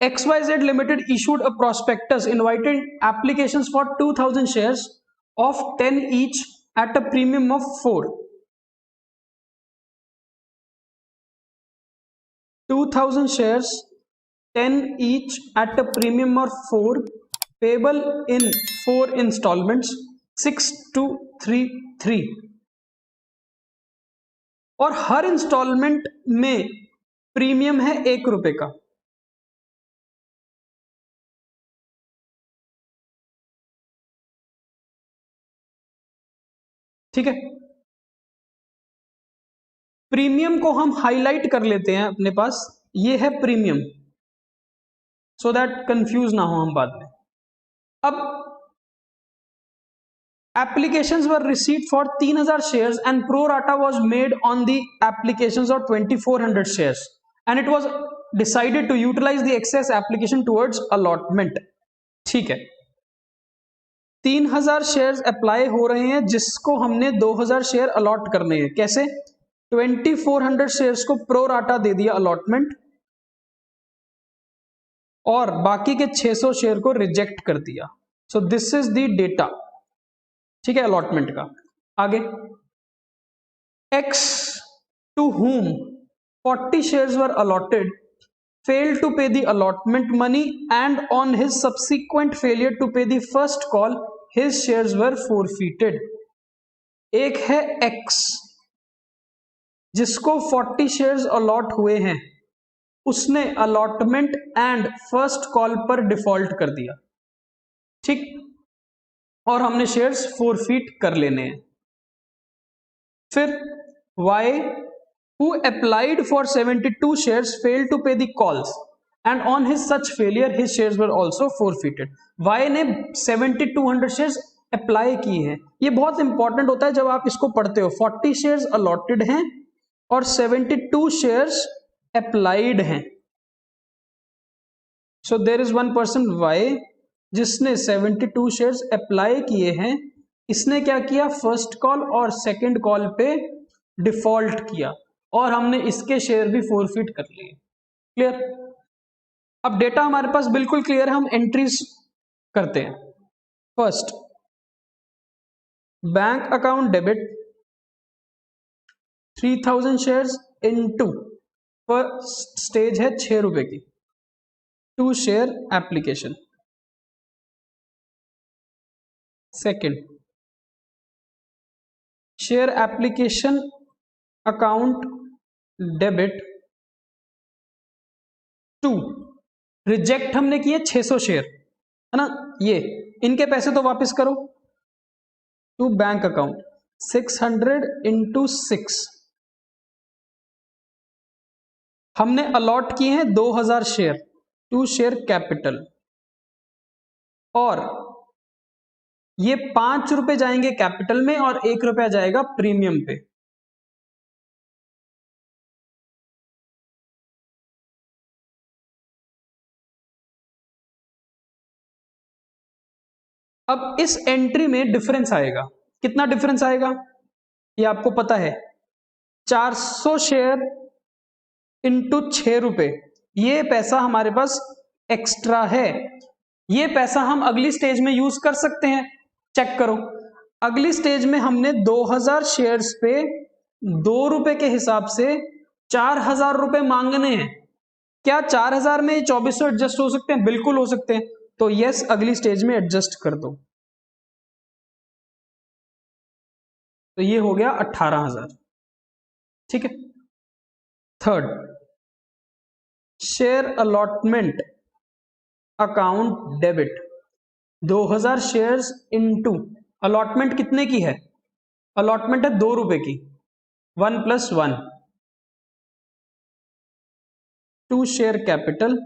XYZ Limited issued a prospectus inviting applications for 2000 shares of 10 each at a premium of 4. 2000 shares 10 each at a premium of 4, payable in 4 installments 6233, और हर instalment में premium है ₹1 का। ठीक है, premium को हम highlight कर लेते हैं अपने पास, ये है प्रीमियम, सो दैट कंफ्यूज ना हो हम बाद में। अब applications were received for 3000 shares and pro rata was made on the applications of 2400 shares, and it was decided to utilize the excess application towards allotment. ठीक है, 3000 शेयर्स अप्लाई हो रहे हैं जिसको हमने 2000 शेयर अलॉट करने हैं। कैसे? 2400 शेयर्स को प्रो राटा दे दिया अलॉटमेंट और बाकी के 600 शेयर को रिजेक्ट कर दिया। So this is the data, ठीक है, अलॉटमेंट का। आगे, x to whom 40 shares were allotted failed to pay the allotment money, and on his subsequent failure to pay the first call his shares were forfeited. एक है x जिसको 40 shares allot हुए हैं, उसने अलॉटमेंट एंड फर्स्ट कॉल पर default कर दिया, ठीक, और हमने शेयर्स फोरफीट कर लेने हैं। फिर Y who applied for 72 shares failed to pay the calls, and on his such failure his shares were also forfeited. Y ने 7200 शेयर्स अप्लाई किए हैं। ये बहुत इंपॉर्टेंट होता है जब आप इसको पढ़ते हो। 40 शेयर्स अलॉटेड हैं और 72 शेयर्स अप्लाइड हैं। So there is one person Y जिसने 72 शेयर्स अप्लाई किए हैं। इसने क्या किया? फर्स्ट कॉल और सेकंड कॉल पे डिफॉल्ट किया और हमने इसके शेयर भी फोरफिट कर लिए। क्लियर? अब डेटा हमारे पास बिल्कुल क्लियर है, हम एंट्रीज करते हैं। First, bank account debit 3000 shares into, first stage है ₹6 की, 2 share application. Second, share application account debit 2, reject हमने किए 600 शेयर, है ना, ये इनके पैसे तो वापस करो, टू बैंक अकाउंट 600 इंटू 6। हमने अलॉट किए हैं 2000 शेयर, 2 शेयर कैपिटल, और ये ₹5 जाएंगे कैपिटल में और ₹1 जाएगा प्रीमियम पे। अब इस एंट्री में डिफरेंस आएगा। कितना डिफरेंस आएगा ये आपको पता है, 400 शेयर इंटू ₹6। ये पैसा हमारे पास एक्स्ट्रा है, ये पैसा हम अगली स्टेज में यूज कर सकते हैं। चेक करो, अगली स्टेज में हमने 2000 शेयर्स पे ₹2 के हिसाब से ₹4000 मांगने हैं। क्या 4000 में 2400 एडजस्ट हो सकते हैं? बिल्कुल हो सकते हैं। तो यस, अगली स्टेज में एडजस्ट कर दो। तो ये हो गया 18000, ठीक है। Third, share allotment account debit 2000 shares into, allotment कितने की है? अलॉटमेंट है ₹2 की, 1 + 1, 2 शेयर कैपिटल,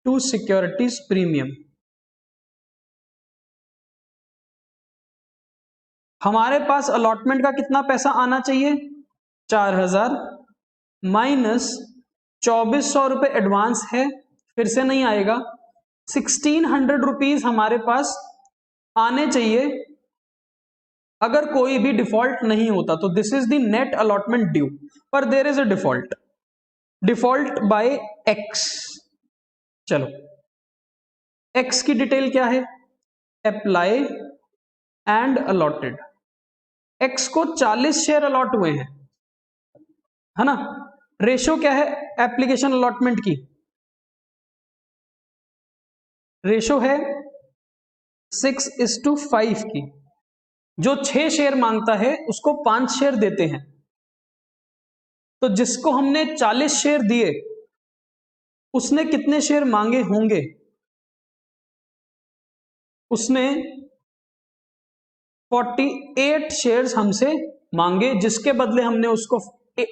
2 सिक्योरिटीज प्रीमियम। हमारे पास अलॉटमेंट का कितना पैसा आना चाहिए? 4000 माइनस 2400 रुपए एडवांस है, फिर से नहीं आएगा। 1600 रुपीज हमारे पास आने चाहिए अगर कोई भी डिफॉल्ट नहीं होता। तो this is the net allotment due, पर there is a default, default by X. चलो, एक्स की डिटेल क्या है? Apply and allotted. एक्स को 40 शेयर अलॉट हुए हैं, है ना। रेशो क्या है एप्लीकेशन अलॉटमेंट की? रेशो है 6:5 की। जो 6 शेयर मांगता है उसको 5 शेयर देते हैं। तो जिसको हमने 40 शेयर दिए उसने कितने शेयर मांगे होंगे? उसने 48 शेयर्स हमसे मांगे, जिसके बदले हमने उसको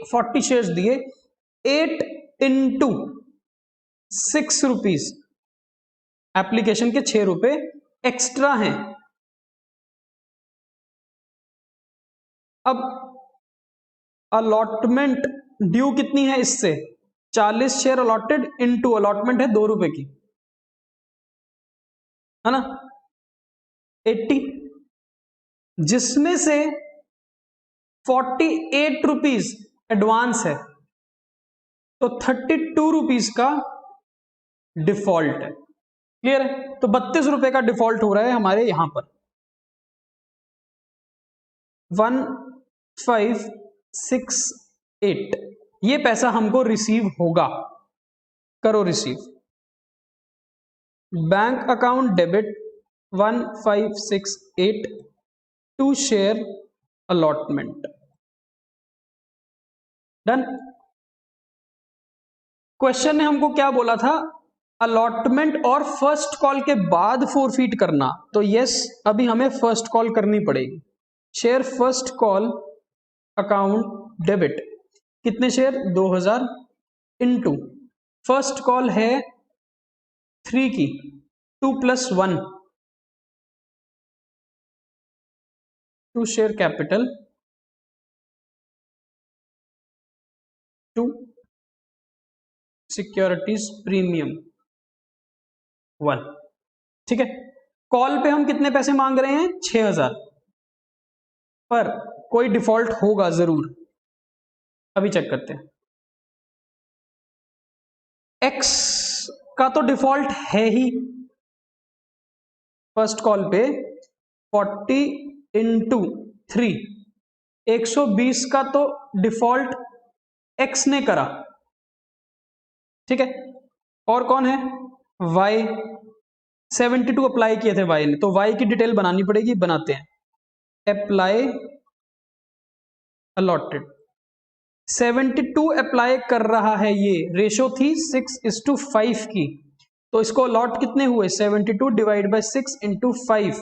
40 शेयर्स दिए। 8 इंटू 6 रुपीज, एप्लीकेशन के 6 रुपए एक्स्ट्रा हैं। अब अलॉटमेंट ड्यू कितनी है इससे? 40 शेयर अलॉटेड इनटू अलॉटमेंट है 2 रुपए की, है ना, 80, जिसमें से 48 रुपीज एडवांस है, तो 32 रुपीज का डिफॉल्ट है। क्लियर है? तो 32 रुपए का डिफॉल्ट हो रहा है हमारे यहां पर। 1568 ये पैसा हमको रिसीव होगा। करो receive. Bank account debit 1568 to share allotment. Done. Question ने हमको क्या बोला था? अलॉटमेंट और फर्स्ट कॉल के बाद फोरफीट करना। तो यस, अभी हमें फर्स्ट कॉल करनी पड़ेगी। Share first call account debit, कितने शेयर? 2000 इनटू फर्स्ट कॉल है 3 की, 2 + 1 to share capital to securities premium 1। ठीक है। कॉल पे हम कितने पैसे मांग रहे हैं? 6000, पर कोई डिफॉल्ट होगा जरूर। अभी चेक करते हैं। एक्स का तो डिफॉल्ट है ही। फर्स्ट कॉल पे 40 इंटू 3, 120 का तो डिफॉल्ट एक्स ने करा। ठीक है। और कौन है? वाई, 72 अप्लाई किए थे वाई ने, तो वाई की डिटेल बनानी पड़ेगी। बनाते हैं। अप्लाई अलॉटेड, 72 अप्लाई कर रहा है। ये रेशो थी 6:5 की, तो इसको अलॉट कितने हुए? 72 divide by 6 into 5,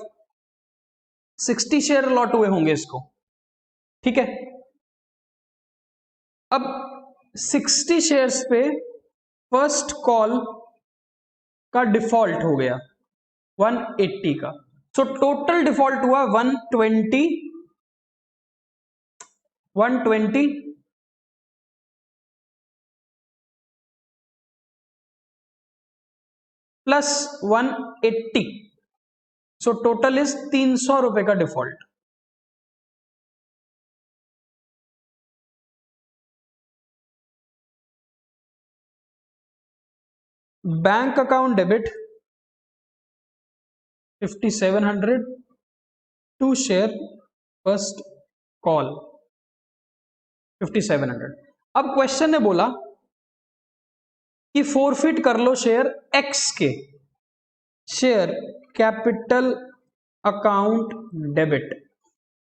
60 share allot हुए होंगे इसको। ठीक है। अब 60 शेयर्स पे फर्स्ट कॉल का डिफॉल्ट हो गया 180 का, सो टोटल डिफॉल्ट हुआ 120 प्लस 180, सो टोटल इज 300 रुपए का default. Bank account debit 5700 to share first call 5700। अब क्वेश्चन ने बोला कि फोरफिट कर लो शेयर एक्स के। शेयर कैपिटल अकाउंट डेबिट,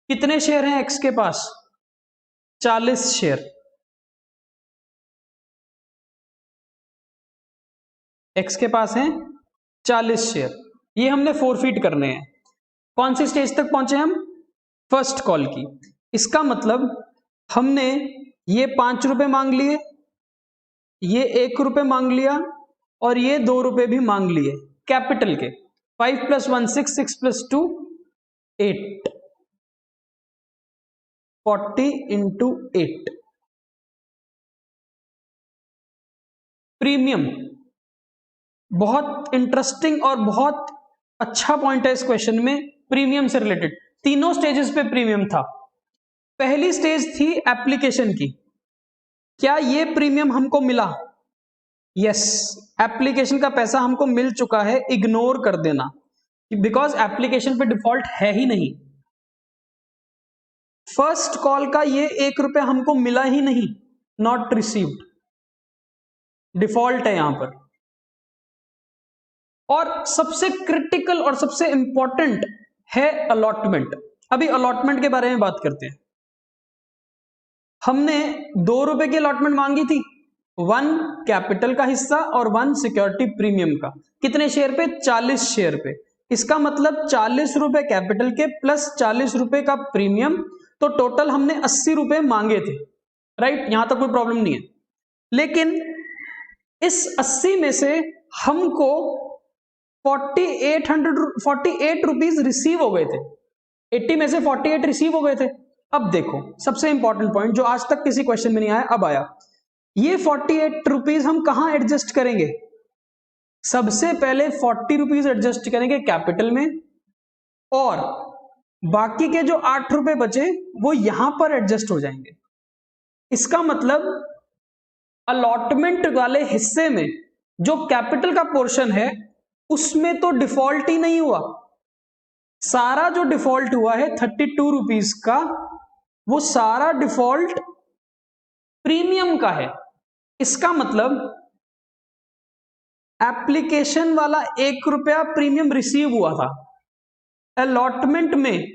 कितने शेयर हैं एक्स के पास? 40 शेयर। एक्स के पास हैं 40 शेयर, ये हमने फोरफीट करने हैं। कौन सी स्टेज तक पहुंचे हम? फर्स्ट कॉल की। इसका मतलब हमने ये 5 रुपए मांग लिए, ये 1 रुपए मांग लिया, और ये 2 रुपए भी मांग लिए कैपिटल के। 5 + 1 6, 6 + 2 8, 40 इंटू 8। प्रीमियम बहुत इंटरेस्टिंग और बहुत अच्छा पॉइंट है इस क्वेश्चन में। प्रीमियम से रिलेटेड तीनों स्टेजेस पे प्रीमियम था। पहली स्टेज थी एप्लीकेशन की। क्या ये प्रीमियम हमको मिला? यस, एप्लीकेशन का पैसा हमको मिल चुका है, इग्नोर कर देना, बिकॉज एप्लीकेशन पे डिफॉल्ट है ही नहीं। फर्स्ट कॉल का ये 1 रुपया हमको मिला ही नहीं, नॉट रिसीव्ड, डिफॉल्ट है यहां पर। और सबसे क्रिटिकल और सबसे इंपॉर्टेंट है अलॉटमेंट। अभी अलॉटमेंट के बारे में बात करते हैं। हमने 2 रुपए की अलॉटमेंट मांगी थी, 1 कैपिटल का हिस्सा और 1 सिक्योरिटी प्रीमियम का। कितने शेयर पे? 40 शेयर पे। इसका मतलब 40 रुपए कैपिटल के प्लस 40 रुपए का प्रीमियम, तो टोटल हमने 80 रुपए मांगे थे, राइट? यहां तक कोई प्रॉब्लम नहीं है। लेकिन इस 80 में से हमको 48 रुपीज रिसीव हो गए थे। 80 में से 48 रिसीव हो गए थे। अब देखो सबसे इंपॉर्टेंट पॉइंट जो आज तक किसी क्वेश्चन में नहीं आया, अब आया। ये 48 रुपीज हम कहां एडजस्ट करेंगे? सबसे पहले 40 रुपीज एडजस्ट करेंगे कैपिटल में, और बाकी के जो 8 रुपए बचे वो यहां पर एडजस्ट हो जाएंगे। इसका मतलब अलॉटमेंट वाले हिस्से में जो कैपिटल का पोर्शन है उसमें तो डिफॉल्ट ही नहीं हुआ। सारा जो डिफॉल्ट हुआ है 32 रुपीज का, वो सारा डिफॉल्ट प्रीमियम का है। इसका मतलब एप्लीकेशन वाला 1 रुपया प्रीमियम रिसीव हुआ था, अलॉटमेंट में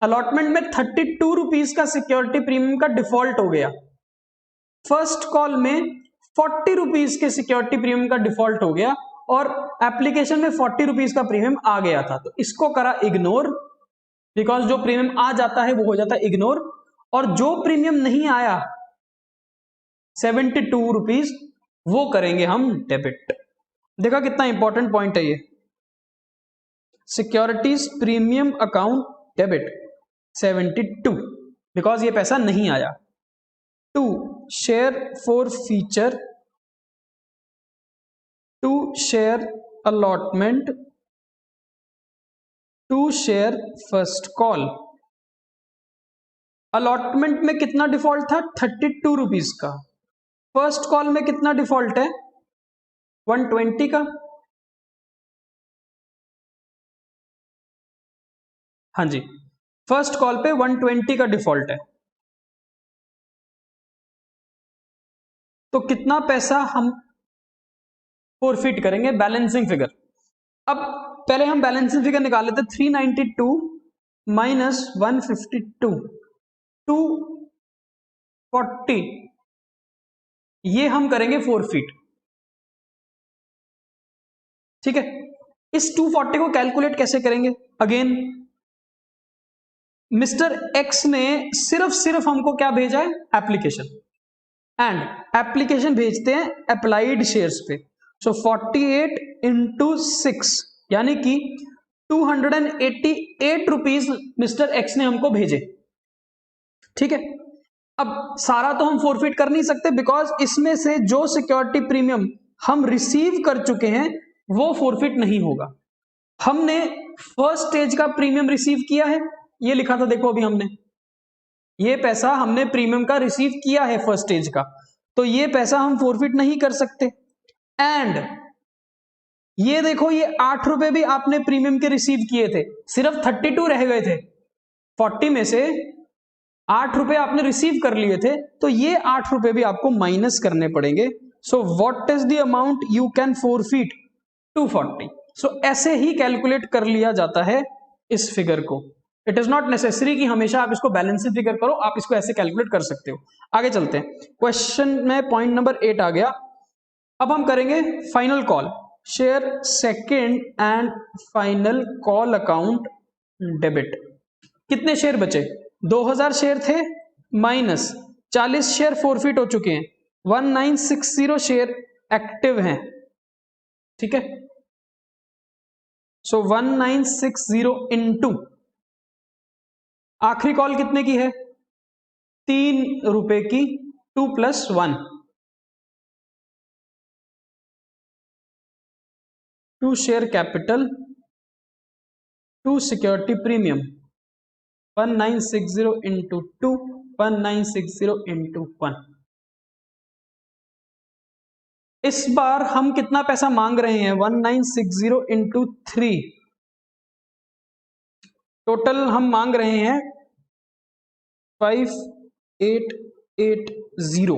32 रुपीज का सिक्योरिटी प्रीमियम का डिफॉल्ट हो गया। फर्स्ट कॉल में 40 रुपीज के सिक्योरिटी प्रीमियम का डिफॉल्ट हो गया और एप्लीकेशन में 40 रुपीज का प्रीमियम आ गया था, तो इसको करा इग्नोर, बिकॉज जो प्रीमियम आ जाता है वो हो जाता है इग्नोर, और जो प्रीमियम नहीं आया 72 रुपीज वो करेंगे हम डेबिट। देखा कितना इंपॉर्टेंट पॉइंट है ये, securities premium account debit 72, because ये पैसा नहीं आया। 2 share for feature, 2 share allotment, 2 share first call. Allotment में कितना डिफॉल्ट था? 32 रुपीज का। फर्स्ट कॉल में कितना डिफॉल्ट है? 120 का। हाँ जी, फर्स्ट कॉल पे 120 का डिफॉल्ट है। तो कितना पैसा हम फोरफिट करेंगे? Balancing figure. अब पहले हम बैलेंसिंग फिगर निकाल लेते। 392 माइनस 152, 240, ये हम करेंगे फोरफिट। ठीक है, इस 240 को कैलकुलेट कैसे करेंगे? अगेन मिस्टर एक्स ने सिर्फ हमको क्या भेजा है? एप्लीकेशन, एंड एप्लीकेशन भेजते हैं अप्लाइड शेयर्स पे। सो 48 इंटू 6 यानी कि 288 रुपीज मिस्टर एक्स ने हमको भेजे। ठीक है, अब सारा तो हम फोरफिट कर नहीं सकते, बिकॉज इसमें से जो सिक्योरिटी प्रीमियम हम रिसीव कर चुके हैं वो फोरफिट नहीं होगा। हमने फर्स्ट स्टेज का प्रीमियम रिसीव किया है, ये लिखा था देखो अभी हमने, ये पैसा हमने प्रीमियम का रिसीव किया है फर्स्ट स्टेज का, तो ये पैसा हम फोरफिट नहीं कर सकते। एंड ये देखो, ये 8 रुपए भी आपने प्रीमियम के रिसीव किए थे, सिर्फ 32 रह गए थे। 40 में से 8 रुपए आपने रिसीव कर लिए थे, तो ये 8 रुपए भी आपको माइनस करने पड़ेंगे। So what is the amount you can forfeit? 240। सो ऐसे ही कैलकुलेट कर लिया जाता है इस फिगर को। इट इज नॉट नेसेसरी कि हमेशा आप इसको बैलेंसिंग फिगर करो, आप इसको ऐसे कैलकुलेट कर सकते हो। आगे चलते हैं, क्वेश्चन में पॉइंट नंबर 8 आ गया। अब हम करेंगे final call, share second and final call account debit. कितने शेयर बचे? 2000 शेयर थे, माइनस 40 शेयर फोरफिट हो चुके हैं, 1960 शेयर एक्टिव हैं। ठीक है, सो 1960 इंटू आखिरी कॉल कितने की है? 3 रुपए की, 2 + 1, 2 share capital, 2 security premium, 1960 into 2, 1960 into 1। इस बार हम कितना पैसा मांग रहे हैं 1960 इंटू 3, टोटल हम मांग रहे हैं 5880।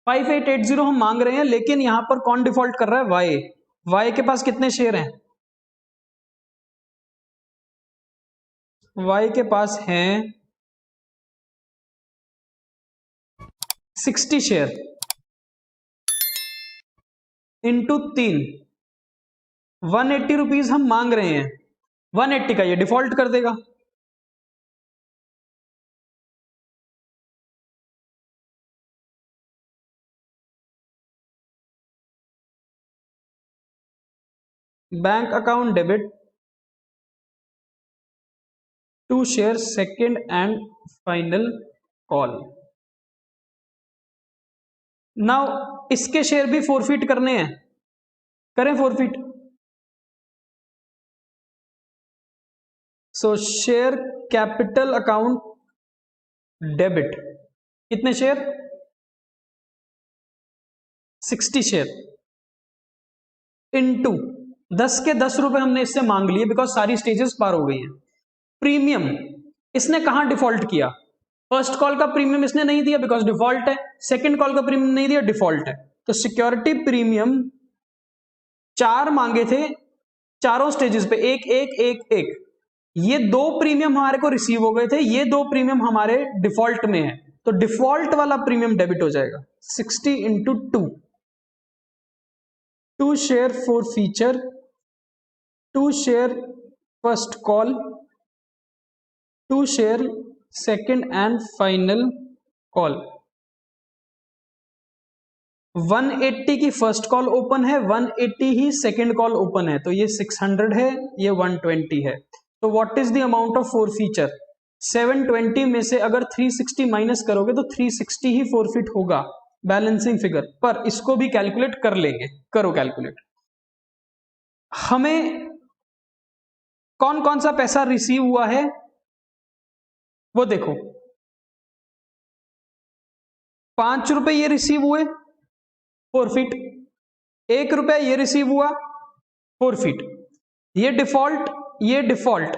5880 हम मांग रहे हैं, लेकिन यहां पर कौन डिफॉल्ट कर रहा है? वाई। वाई के पास कितने शेयर हैं? वाई के पास हैं 60 शेयर इंटू 3, 180 रुपीज हम मांग रहे हैं। 180 का ये डिफॉल्ट कर देगा। Bank account debit to share second and final call. Now इसके शेयर भी फोरफिट करने हैं, करें forfeit. So share capital account debit, कितने शेयर? 60 शेयर इनटू 10 के 10 रुपए हमने इससे मांग लिए, बिकॉज सारी स्टेजेस पार हो गई हैं। प्रीमियम इसने कहां डिफॉल्ट किया? फर्स्ट कॉल का प्रीमियम इसने नहीं दिया बिकॉज डिफॉल्ट है, सेकंड कॉल का प्रीमियम नहीं दिया, डिफॉल्ट है। तो सिक्योरिटी प्रीमियम 4 मांगे थे, चारों स्टेजेस पे एक एक एक एक, ये 2 प्रीमियम हमारे को रिसीव हो गए थे, ये 2 प्रीमियम हमारे डिफॉल्ट में है, तो डिफॉल्ट वाला प्रीमियम डेबिट हो जाएगा 60 into 2 share for feature, 2 share first call, 2 share second and final call. 180 की फर्स्ट कॉल ओपन है, 180 ही सेकेंड कॉल ओपन है, तो ये 600 है, ये 120 है। तो what is the amount of four feature? 720 में से अगर 360 माइनस करोगे तो 360 ही फोरफिट होगा बैलेंसिंग फिगर, पर इसको भी कैलकुलेट कर लेंगे। करो कैलकुलेट। हमें कौन कौन सा पैसा रिसीव हुआ है वो देखो। 5 रुपए ये रिसीव हुए फोरफिट, 1 रुपया ये रिसीव हुआ फोरफिट, ये डिफॉल्ट, ये डिफॉल्ट,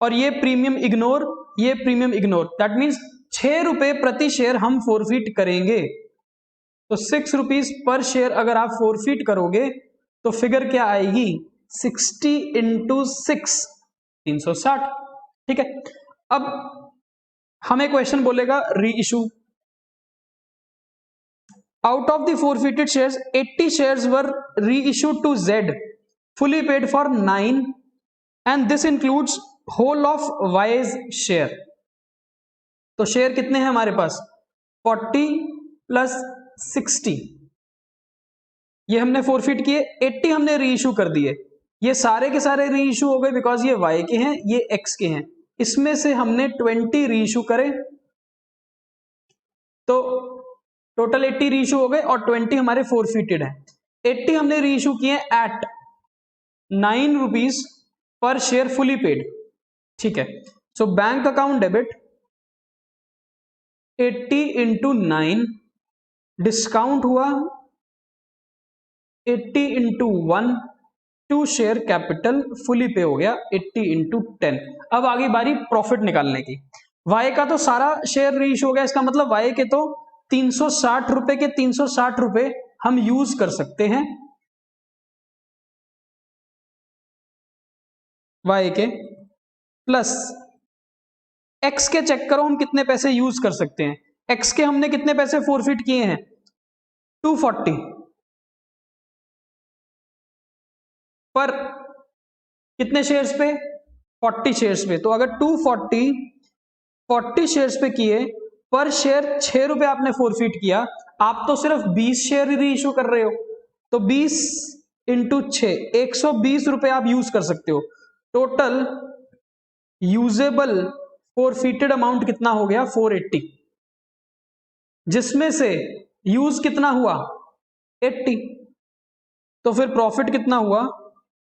और ये प्रीमियम इग्नोर, ये प्रीमियम इग्नोर। दैट मीन्स 6 रुपए प्रति शेयर हम फोरफिट करेंगे। तो 6 रुपीज पर शेयर अगर आप फोरफिट करोगे तो फिगर क्या आएगी? 60 इंटू 6, 360। ठीक है। अब हमें क्वेश्चन बोलेगा reissue. Out of the forfeited shares 80 shares were reissued to Z, fully paid for 9, and this includes whole of Y's share। तो शेयर कितने हैं हमारे पास? 40 प्लस 60, ये हमने फोरफिट किए, 80 हमने री इशू कर दिए। ये सारे के सारे री इशू हो गए बिकॉज ये Y के हैं, ये X के हैं। इसमें से हमने 20 री इशू करे, तो टोटल 80 री इशू हो गए और 20 हमारे फोरफिटेड है। 80 हमने री इशू किए at 9 rupees per share fully paid. ठीक है। So bank account debit 80 into 9, discount हुआ 80 इंटू 1, 2 शेयर कैपिटल फुली पे हो गया 80 इंटू 10। अब आगे बारी प्रॉफिट निकालने की। वाई का तो सारा शेयर रीइशू हो गया, इसका मतलब वाई के तो 360 रुपए के 360 रुपए हम यूज कर सकते हैं। वाई के प्लस एक्स के चेक करो हम कितने पैसे यूज कर सकते हैं। एक्स के हमने कितने पैसे फोरफिट किए हैं? 240 पर कितने शेयर्स पे? 40 शेयर्स पे। तो अगर 240 40 शेयर्स पे किए, पर शेयर 6 रुपए आपने फोरफिट किया, आप तो सिर्फ 20 शेयर ही री इशू कर रहे हो, तो 20 इंटू 6, 120 रुपए आप यूज कर सकते हो। टोटल यूजेबल फोरफिटेड अमाउंट कितना हो गया? 480, जिसमें से यूज कितना हुआ? 80। तो फिर प्रॉफिट कितना हुआ?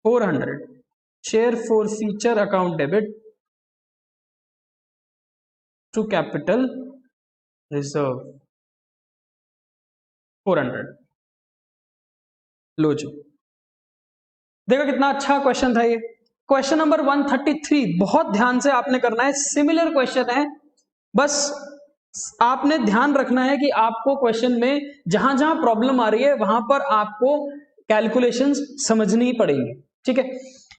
400। Share forfeiture account debit to capital reserve 400। लो जो, देखो कितना अच्छा क्वेश्चन था ये। क्वेश्चन नंबर 133 बहुत ध्यान से आपने करना है, सिमिलर क्वेश्चन है, बस आपने ध्यान रखना है कि आपको क्वेश्चन में जहां जहां प्रॉब्लम आ रही है वहां पर आपको कैलकुलेशंस समझनी पड़ेंगी, ठीक है।